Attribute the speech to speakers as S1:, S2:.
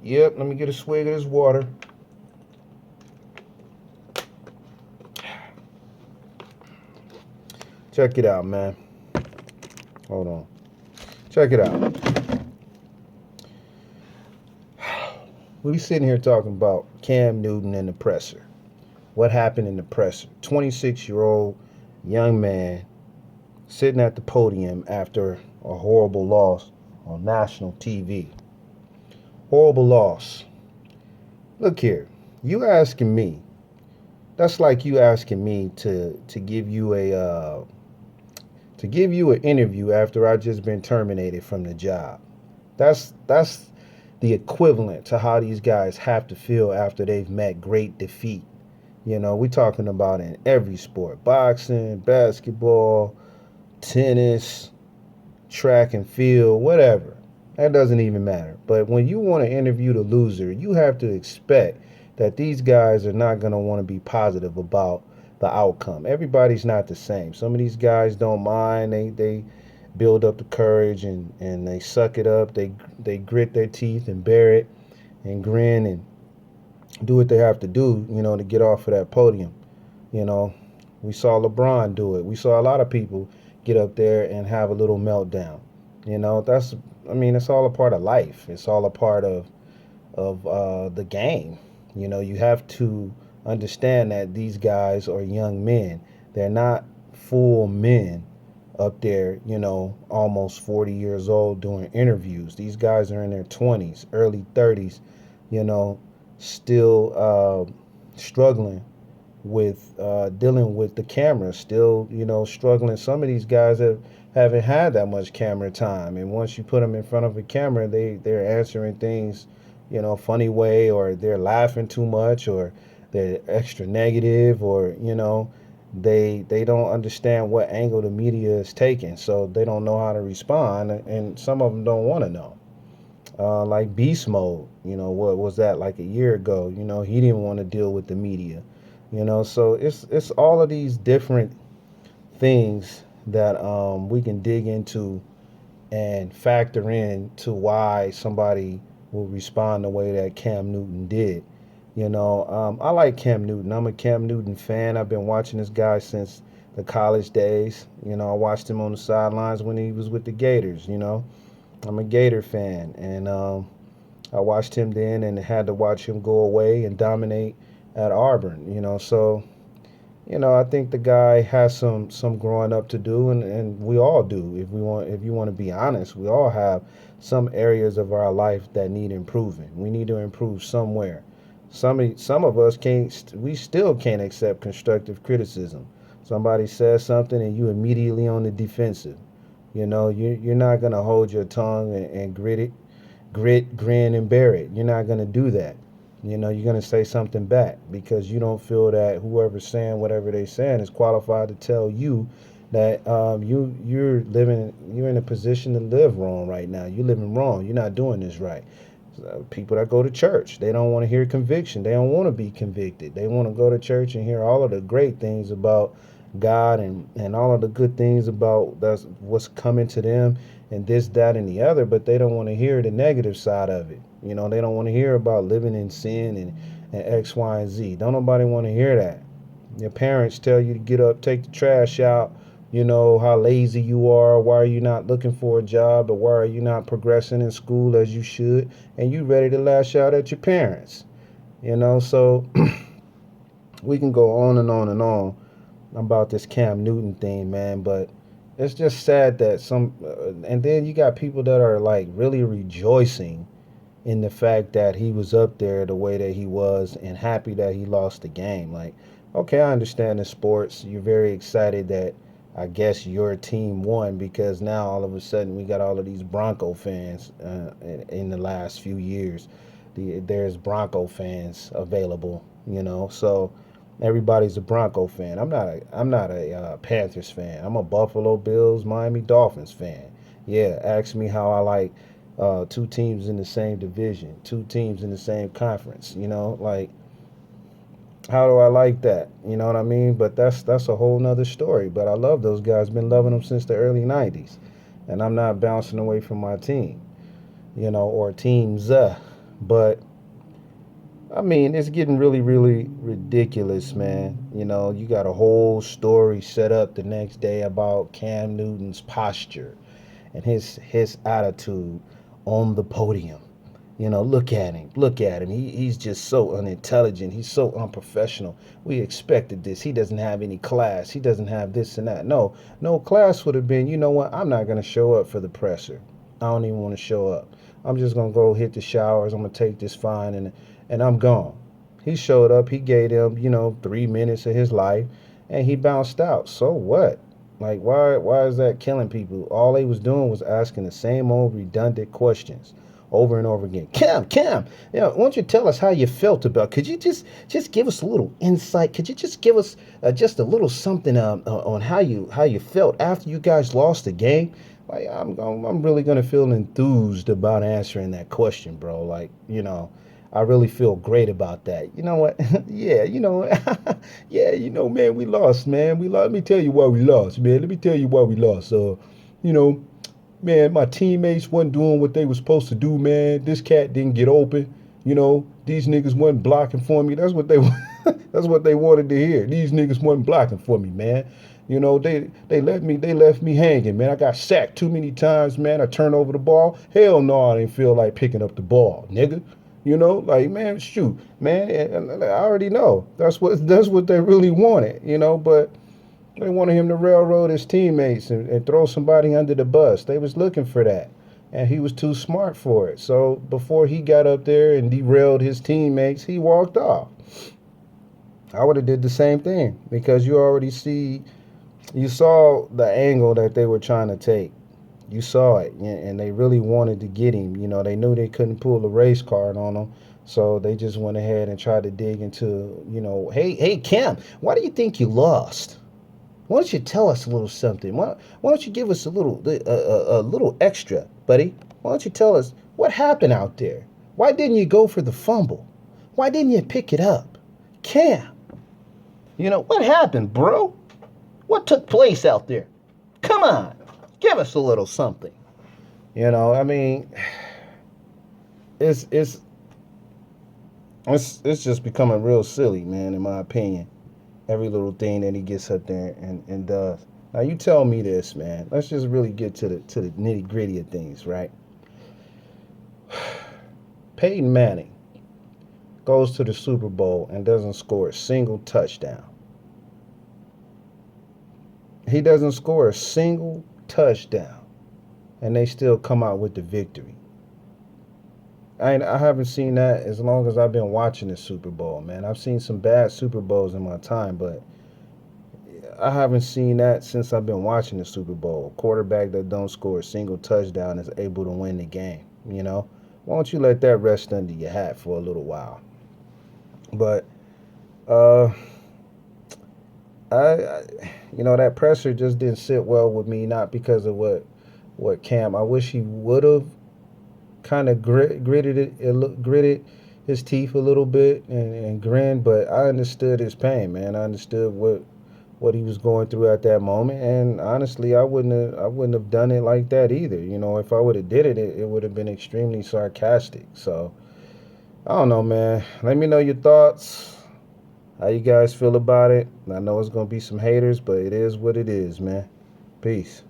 S1: Yep, let me get a swig of this water. Check it out, man. Hold on. Check it out. We sitting here talking about Cam Newton and the presser. What happened in the presser? 26-year-old young man sitting at the podium after a horrible loss on national TV. Horrible loss. Look here. You asking me. That's like you asking me to give you a to give you an interview after I just been terminated from the job. That's the equivalent to how these guys have to feel after they've met great defeat. You know, we're talking about in every sport: boxing, basketball, tennis, track and field, whatever. That doesn't even matter. But when you want to interview the loser, you have to expect that these guys are not going to want to be positive about the outcome. Everybody's not the same. Some of these guys don't mind. They build up the courage and they suck it up. They grit their teeth and bear it and grin and do what they have to do, to get off of that podium. You know, we saw LeBron do it. We saw a lot of people get up there and have a little meltdown. It's all a part of life. It's all a part of the game. You have to understand that these guys are young men. They're not full men up there, almost 40 years old doing interviews. These guys are in their 20s, early 30s, you know, still struggling with dealing with the camera, still, struggling. Some of these guys haven't had that much camera time. And once you put them in front of a camera, they're answering things, funny way, or they're laughing too much, or they're extra negative, or, they don't understand what angle the media is taking. So they don't know how to respond. And some of them don't want to know. Like Beast Mode, what was that, like a year ago? He didn't want to deal with the media. So it's all of these different things that we can dig into and factor in to why somebody will respond the way that Cam Newton did. I like Cam Newton. I'm a Cam Newton fan. I've been watching this guy since the college days. I watched him on the sidelines when he was with the Gators. I'm a Gator fan, and I watched him then and had to watch him go away and dominate at Auburn. I think the guy has some growing up to do, and we all do. If you want to be honest, we all have some areas of our life that need improving. We need to improve somewhere. Some of us can't. We still can't accept constructive criticism. Somebody says something and you immediately on the defensive. You're not gonna hold your tongue and grin, and bear it. You're not gonna do that. You're gonna say something back because you don't feel that whoever's saying whatever they're saying is qualified to tell you that you're in a position to live wrong right now. You're living wrong. You're not doing this right. People that go to church, they don't want to hear conviction. They don't want to be convicted. They want to go to church and hear all of the great things about God and all of the good things about that's what's coming to them and this, that, and the other, but they don't want to hear the negative side of it. They don't want to hear about living in sin and X, Y, and Z. Don't nobody want to hear that. Your parents tell you to get up, take the trash out, how lazy you are, why are you not looking for a job, or why are you not progressing in school as you should, and you ready to lash out at your parents. So we can go on and on and on about this Cam Newton thing, man, but it's just sad that and then you got people that are like really rejoicing in the fact that he was up there the way that he was and happy that he lost the game. Like, okay, I understand in sports, you're very excited that I guess your team won because now all of a sudden we got all of these Bronco fans in the last few years. There's Bronco fans available, so everybody's a Bronco fan. I'm not a Panthers fan. I'm a Buffalo Bills, Miami Dolphins fan. Yeah, ask me how I like two teams in the same division, two teams in the same conference. Like, how do I like that? You know what I mean? But that's a whole nother story. But I love those guys. Been loving them since the early '90s, and I'm not bouncing away from my team, or teams. But I mean, it's getting really, really ridiculous, man. You got a whole story set up the next day about Cam Newton's posture and his attitude on the podium. Look at him. Look at him. He's just so unintelligent. He's so unprofessional. We expected this. He doesn't have any class. He doesn't have this and that. No, no class would have been, you know what? I'm not going to show up for the presser. I don't even want to show up. I'm just going to go hit the showers. I'm going to take this fine and I'm gone. He showed up. He gave them, 3 minutes of his life and he bounced out. So what? Like, why is that killing people? All they was doing was asking the same old redundant questions over and over again. Cam, why don't you tell us how you felt about? Could you just give us a little insight? Could you just give us just a little something on how you felt after you guys lost the game? Like, I'm really gonna feel enthused about answering that question, bro. Like, I really feel great about that. You know what? Yeah, yeah, man, we lost, man. We lost. Let me tell you why we lost, man. Let me tell you why we lost. You know, man, my teammates wasn't doing what they were supposed to do, man. This cat didn't get open. These niggas wasn't blocking for me. That's what they that's what they wanted to hear. These niggas wasn't blocking for me, man. They left me hanging, man. I got sacked too many times, man. I turned over the ball. Hell no, I didn't feel like picking up the ball, nigga. Like, man, shoot, man. I already know that's what they really wanted, but they wanted him to railroad his teammates and throw somebody under the bus. They was looking for that. And he was too smart for it. So before he got up there and derailed his teammates, he walked off. I would have did the same thing because you saw the angle that they were trying to take. You saw it, and they really wanted to get him. They knew they couldn't pull a race card on him, so they just went ahead and tried to dig into, hey, Cam, why do you think you lost? Why don't you tell us a little something? Why don't you give us a little extra, buddy? Why don't you tell us what happened out there? Why didn't you go for the fumble? Why didn't you pick it up? Cam, what happened, bro? What took place out there? Come on, give us a little something. I mean, it's it's it's just becoming real silly, man, in my opinion. Every little thing that he gets up there and does. Now you tell me this, man. Let's just really get to the nitty gritty of things, right? Peyton Manning goes to the Super Bowl and doesn't score a single touchdown. He doesn't score a single touchdown, and they still come out with the victory. I haven't seen that as long as I've been watching the Super Bowl, man. I've seen some bad Super Bowls in my time, but I haven't seen that since I've been watching the Super Bowl. A quarterback that don't score a single touchdown is able to win the game, Why don't you let that rest under your hat for a little while? But uh I that pressure just didn't sit well with me, not because of what Cam. I wish he would have kind of gritted his teeth a little bit and grinned, but I understood his pain, man. I understood what he was going through at that moment, and honestly, I wouldn't have done it like that either. If I would have did it would have been extremely sarcastic. So I don't know, man. Let me know your thoughts. How you guys feel about it? I know it's gonna be some haters, but it is what it is, man. Peace.